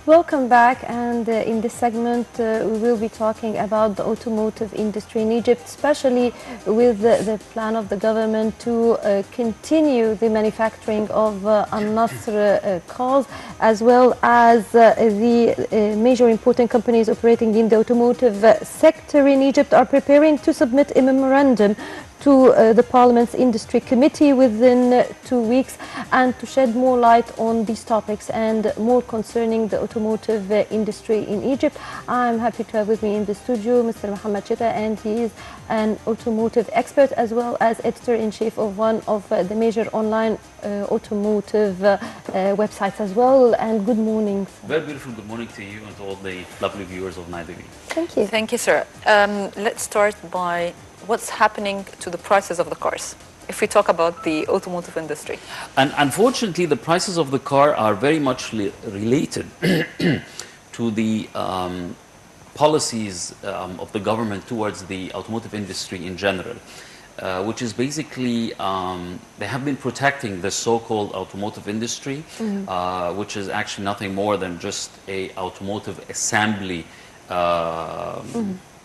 Welcome back, and in this segment we will be talking about the automotive industry in Egypt, especially with the plan of the government to continue the manufacturing of Al-Nasr cars, as well as the major important companies operating in the automotive sector in Egypt are preparing to submit a memorandum to the Parliament's Industry Committee within 2 weeks, and to shed more light on these topics and more concerning the automotive industry in Egypt. I'm happy to have with me in the studio Mr. Mohamed Sheta, and he is an automotive expert as well as editor-in-chief of one of the major online automotive websites as well. And good morning, sir. Very beautiful good morning to you and to all the lovely viewers of Night TV. Thank you. Thank you, sir. Let's start by what's happening to the prices of the cars, if we talk about the automotive industry. And unfortunately, the prices of the car are very much related to the policies of the government towards the automotive industry in general, which is basically, they have been protecting the so-called automotive industry, which is actually nothing more than just a automotive assembly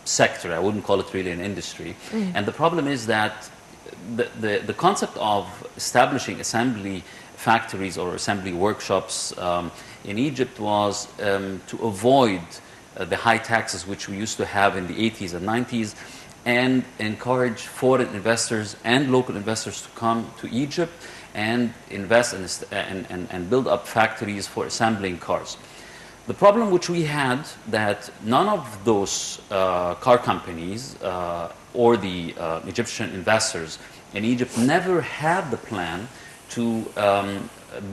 sector. I wouldn't call it really an industry. And the problem is that the concept of establishing assembly factories or assembly workshops in Egypt was to avoid the high taxes which we used to have in the 80s and 90s, and encourage foreign investors and local investors to come to Egypt and invest and build up factories for assembling cars. The problem which we had, that none of those car companies or the Egyptian investors in Egypt never had the plan to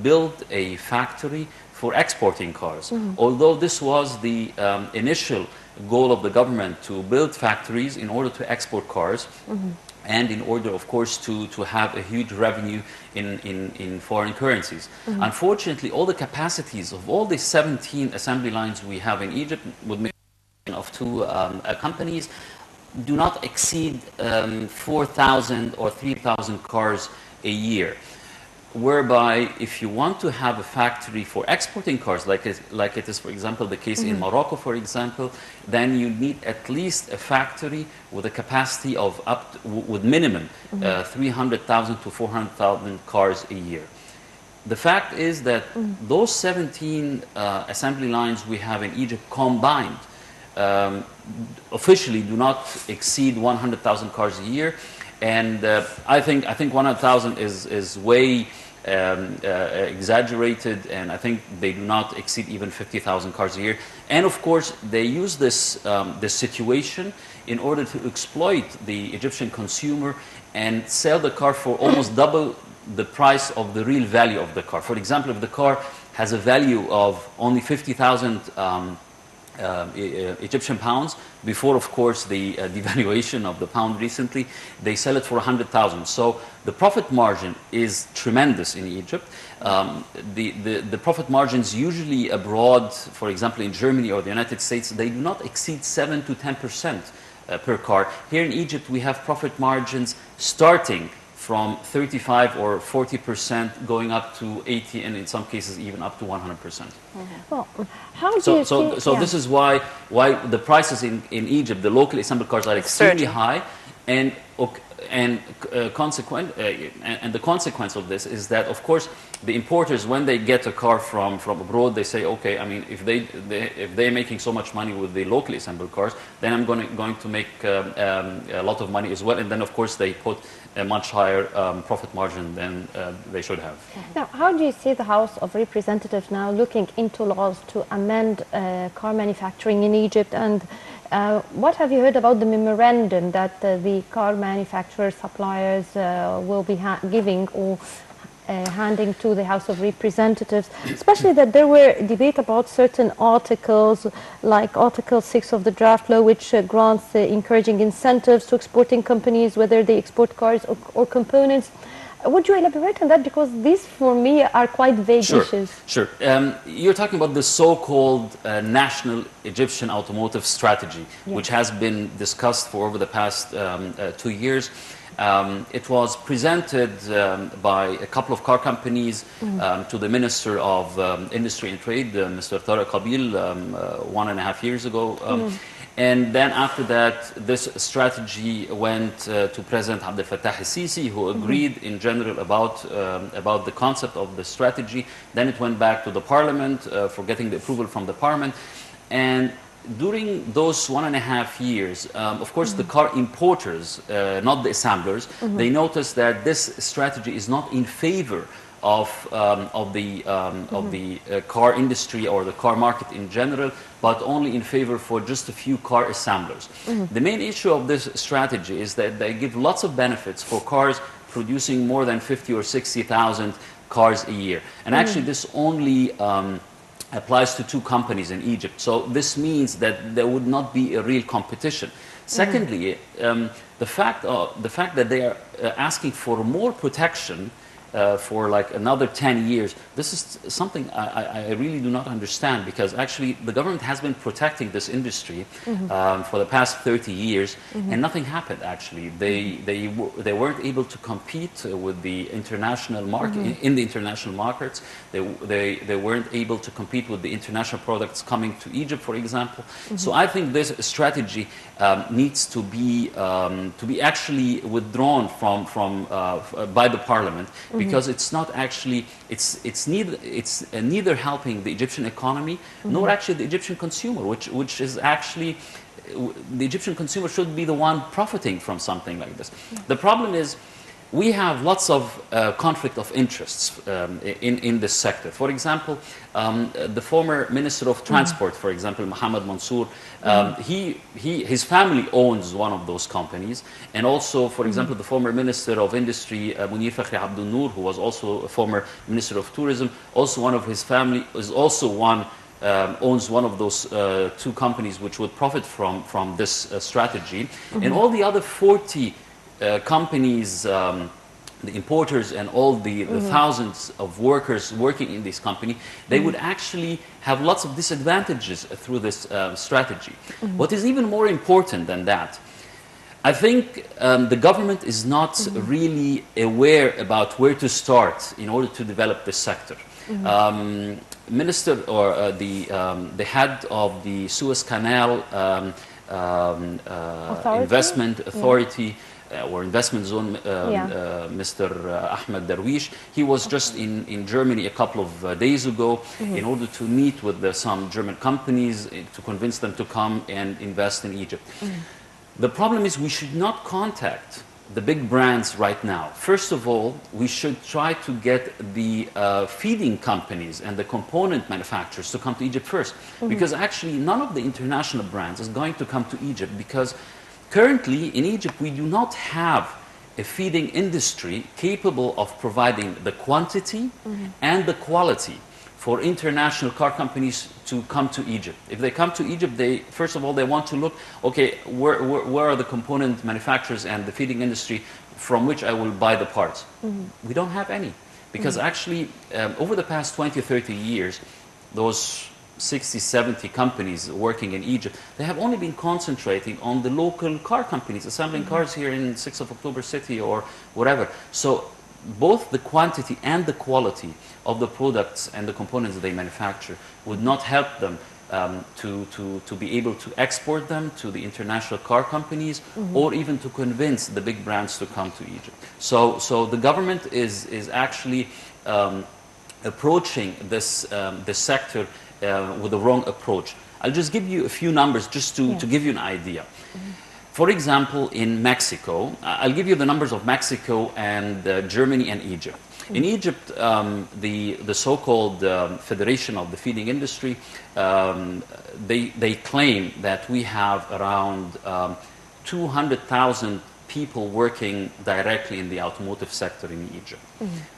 build a factory for exporting cars. Although this was the initial goal of the government, to build factories in order to export cars, and in order, of course, to have a huge revenue in foreign currencies. Unfortunately, all the capacities of all the 17 assembly lines we have in Egypt, with of two companies, do not exceed 4,000 or 3,000 cars a year. Whereby, if you want to have a factory for exporting cars, like it is, for example, the case in Morocco, for example, then you need at least a factory with a capacity of with minimum 300,000 to 400,000 cars a year. The fact is that those 17 assembly lines we have in Egypt combined officially do not exceed 100,000 cars a year. And I think 100,000 is way exaggerated, and I think they do not exceed even 50,000 cars a year. And of course, they use this situation in order to exploit the Egyptian consumer and sell the car for almost double the price of the real value of the car. For example, if the car has a value of only 50,000 Egyptian pounds, before, of course, the devaluation of the pound recently, they sell it for 100,000. So the profit margin is tremendous in Egypt. The profit margins usually abroad, for example, in Germany or the United States, they do not exceed 7 to 10% per car. Here in Egypt, we have profit margins starting from 35 or 40% going up to 80, and in some cases even up to 100%. Well, how do you think, so this is why the prices in Egypt, the local assembled cars, are extremely high, and the consequence of this is that, of course, the importers, when they get a car from abroad, they say, okay, I mean, if they're making so much money with the locally assembled cars, then I'm going to make a lot of money as well. And then, of course, they put a much higher profit margin than they should have. Now, how do you see the House of Representatives now looking into laws to amend car manufacturing in Egypt? And what have you heard about the memorandum that the car manufacturers, suppliers will be giving or handing to the House of Representatives, especially that there were debate about certain articles, like Article 6 of the draft law, which grants encouraging incentives to exporting companies, whether they export cars or components. Would you elaborate on that? Because these, for me, are quite vague issues. Sure. You're talking about the so-called National Egyptian Automotive Strategy, which has been discussed for over the past 2 years. It was presented by a couple of car companies to the Minister of Industry and Trade, Mr. Tariq Qabil, 1.5 years ago. And then after that, this strategy went to President Abdel Fattah al-Sisi, who agreed in general about the concept of the strategy. Then it went back to the Parliament for getting the approval from the Parliament. And during those 1.5 years, of course, the car importers, not the assemblers, they noticed that this strategy is not in favor of the car industry or the car market in general, but only in favor for just a few car assemblers. The main issue of this strategy is that they give lots of benefits for cars producing more than 50 or 60,000 cars a year. And actually this only applies to 2 companies in Egypt. So this means that there would not be a real competition. Secondly, the fact that they are asking for more protection for like another 10 years, this is something I really do not understand, because actually the government has been protecting this industry for the past 30 years and nothing happened actually. They weren't able to compete with the international market, in the international markets. They weren't able to compete with the international products coming to Egypt, for example. So I think this strategy needs to be actually withdrawn by the Parliament, because it's not actually, it's neither helping the Egyptian economy nor actually the Egyptian consumer, which is actually, the Egyptian consumer should be the one profiting from something like this. The problem is we have lots of conflict of interests in this sector. For example, the former Minister of Transport, for example, Mohamed Mansour, his family owns one of those companies. And also, for example, the former Minister of Industry, Munir Fakhri Abdul Noor, who was also a former Minister of Tourism, also one of his family is also owns one of those 2 companies which would profit from this strategy. And all the other 40 companies, the importers and all the thousands of workers working in this company, they would actually have lots of disadvantages through this strategy. What is even more important than that, I think the government is not really aware about where to start in order to develop this sector. Minister or the head of the Suez Canal Investment Authority, or investment zone, Mr. Ahmed Darwish, he was just in Germany a couple of days ago in order to meet with some German companies to convince them to come and invest in Egypt. The problem is we should not contact the big brands right now. First of all, we should try to get the feeding companies and the component manufacturers to come to Egypt first, because actually none of the international brands is going to come to Egypt, because currently, in Egypt, we do not have a feeding industry capable of providing the quantity and the quality for international car companies to come to Egypt. If they come to Egypt, first of all, they want to look, okay, where are the component manufacturers and the feeding industry from which I will buy the parts? We don't have any, because actually, over the past 20 or 30 years, those 60, 70 companies working in Egypt, they have only been concentrating on the local car companies, assembling cars here in 6th of October City or whatever. So both the quantity and the quality of the products and the components that they manufacture would not help them to be able to export them to the international car companies or even to convince the big brands to come to Egypt. So the government is actually approaching this sector with the wrong approach. I'll just give you a few numbers just to give you an idea. For example, in Mexico, I'll give you the numbers of Mexico and Germany and Egypt. In Egypt, the so-called Federation of the Feeding Industry, they claim that we have around 200,000 people working directly in the automotive sector in Egypt.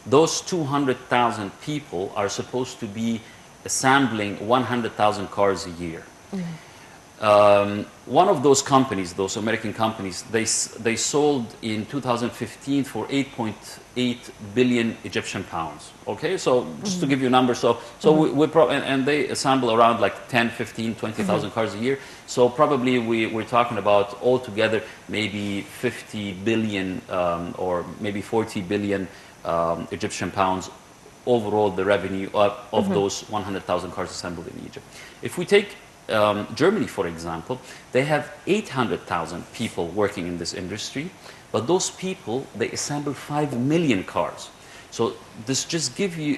Those 200,000 people are supposed to be assembling 100,000 cars a year. One of those companies, those American companies, they sold in 2015 for 8.8 billion Egyptian pounds. Okay, so just to give you a number, so and they assemble around like 10, 15, 20,000 cars a year. So probably we're talking about altogether maybe 50 billion or maybe 40 billion Egyptian pounds overall, the revenue of those 100,000 cars assembled in Egypt. If we take Germany, for example, they have 800,000 people working in this industry, but those people, they assemble 5 million cars. So this just gives you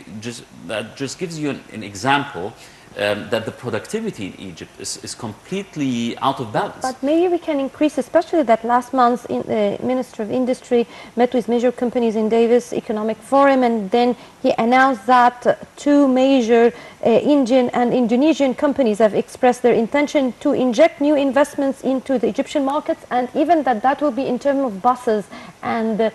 an example that the productivity in Egypt is completely out of balance. But maybe we can increase, especially that last month the Minister of Industry met with major companies in Davos Economic Forum, and then he announced that 2 major Indian and Indonesian companies have expressed their intention to inject new investments into the Egyptian markets, and even that will be in terms of buses and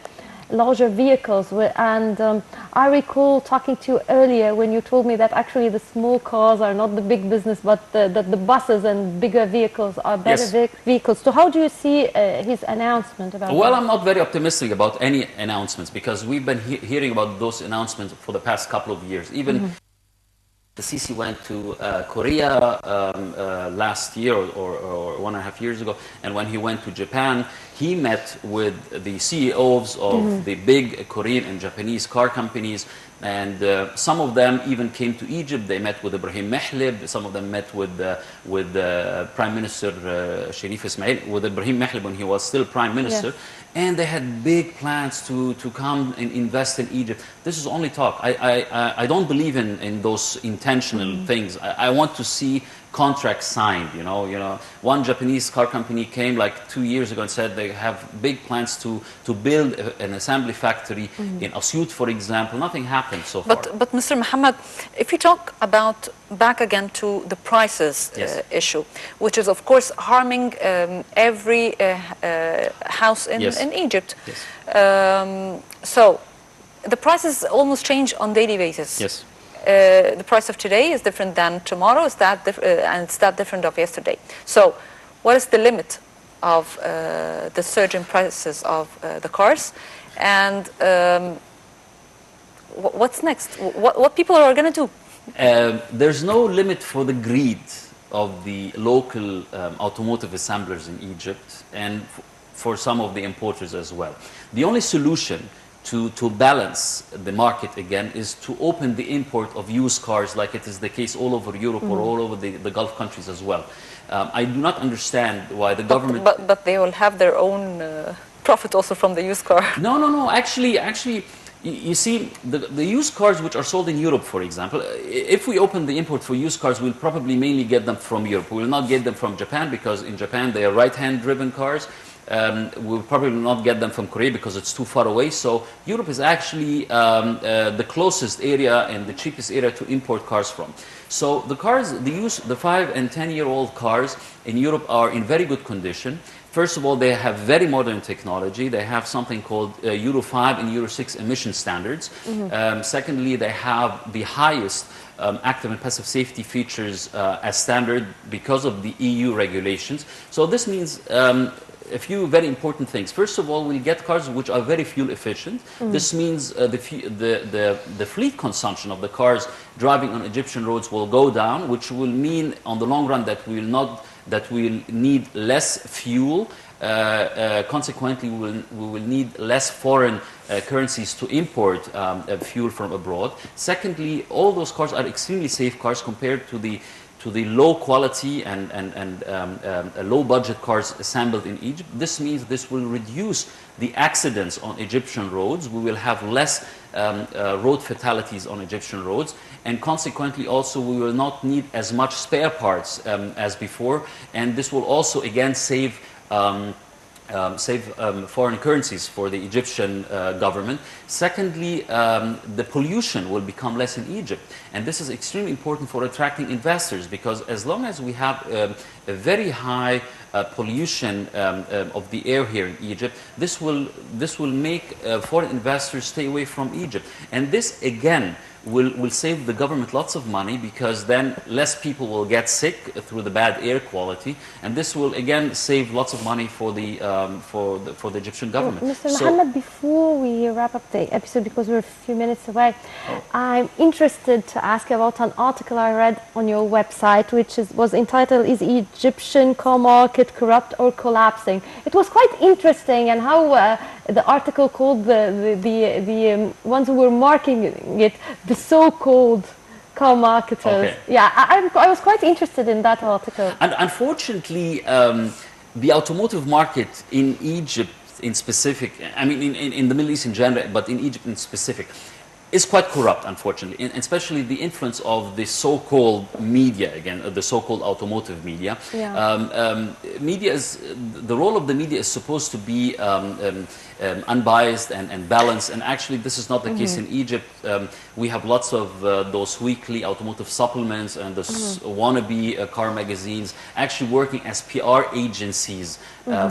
larger vehicles. And I recall talking to you earlier when you told me that actually the small cars are not the big business, but the buses and bigger vehicles are better vehicles. So how do you see his announcement about Well, that? I'm not very optimistic about any announcements, because we've been hearing about those announcements for the past couple of years. Even the Sisi went to Korea last year or 1.5 years ago, and when he went to Japan, he met with the CEOs of the big Korean and Japanese car companies, and some of them even came to Egypt. They met with Ibrahim Mehlib. Some of them met with Prime Minister Sharif Ismail, with Ibrahim Mehlib when he was still Prime Minister. Yes. And they had big plans to come and invest in Egypt. This is only talk. I don't believe in those intentional things. I want to see contracts signed. You know, one Japanese car company came like 2 years ago and said they have big plans to build an assembly factory in Asyut, for example. Nothing happened so far. But Mr. Mohammed, if you talk about back again to the prices issue, which is of course harming every house in Egypt. Yes. So the prices almost change on daily basis. Yes. The price of today is different than tomorrow, and it's that different of yesterday. So what is the limit of the surge in prices of the cars, and what's next? What people are going to do? There's no limit for the greed of the local automotive assemblers in Egypt, and for some of the importers as well. The only solution to balance the market again is to open the import of used cars, like it is the case all over Europe or all over the Gulf countries as well. I do not understand why the government... But they will have their own profit also from the used car. No. Actually, you see, the used cars which are sold in Europe, for example, if we open the import for used cars, we'll probably mainly get them from Europe. We will not get them from Japan, because in Japan they are right-hand driven cars. We'll probably not get them from Korea because it's too far away. So Europe is actually the closest area and the cheapest area to import cars from. So the cars, the 5 and 10-year-old cars in Europe are in very good condition. First of all, they have very modern technology. They have something called Euro 5 and Euro 6 emission standards. Secondly, they have the highest active and passive safety features as standard because of the EU regulations. So this means a few very important things. First of all, we'll get cars which are very fuel efficient. This means the fleet consumption of the cars driving on Egyptian roads will go down, which will mean on the long run that we'll need less fuel. Consequently, we will need less foreign currencies to import fuel from abroad. Secondly, all those cars are extremely safe cars compared to the low quality and low budget cars assembled in Egypt. This means this will reduce the accidents on Egyptian roads. We will have less road fatalities on Egyptian roads, and consequently also we will not need as much spare parts as before, and this will also again save foreign currencies for the Egyptian government. Secondly, the pollution will become less in Egypt, and this is extremely important for attracting investors, because as long as we have a very high pollution of the air here in Egypt, this will make foreign investors stay away from Egypt, and this again will save the government lots of money, because then less people will get sick through the bad air quality, and this will again save lots of money for the Egyptian government. Mr. Mohammed, before we wrap up the episode, because we're a few minutes away, I'm interested to ask about an article I read on your website, which was entitled, "Is Egyptian car market corrupt or collapsing?" It was quite interesting, and how the article called the ones who were marketing it the so-called car marketers. Okay. Yeah, I was quite interested in that article. And unfortunately, the automotive market in Egypt in specific, I mean in the Middle East in general, but in Egypt in specific, is quite corrupt, unfortunately, and especially the influence of the so-called media, again, the so-called automotive media. Yeah. Media is, the role of the media is supposed to be unbiased and balanced, and actually this is not the case in Egypt. We have lots of those weekly automotive supplements and the wannabe car magazines actually working as PR agencies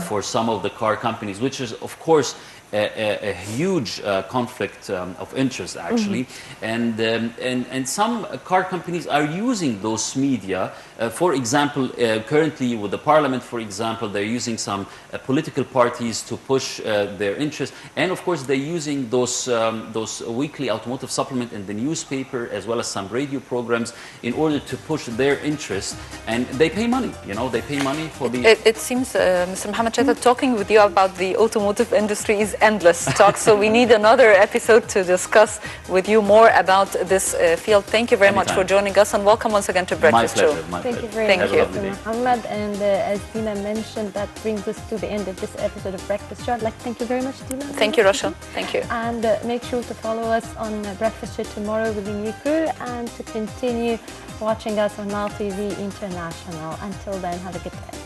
for some of the car companies, which is, of course, a huge conflict of interest, actually, and some car companies are using those media. For example, currently with the parliament, for example, they're using some political parties to push their interests, and of course they're using those weekly automotive supplement in the newspaper as well as some radio programs in order to push their interest, and they pay money. You know, they pay money for the. It seems, Mr. Mohamed Sheta, talking with you about the automotive industry is endless talk, so we need another episode to discuss with you more about this field. Thank you very much for joining us, and welcome once again to Breakfast Show. Thank you very much, Mr. Mohammed. And as Dina mentioned, that brings us to the end of this episode of Breakfast Show. I'd like to thank you very much, Dina. Thank you, Rasha. Thank you. And make sure to follow us on Breakfast Show tomorrow with the new crew, and to continue watching us on Now TV International. Until then, have a good day.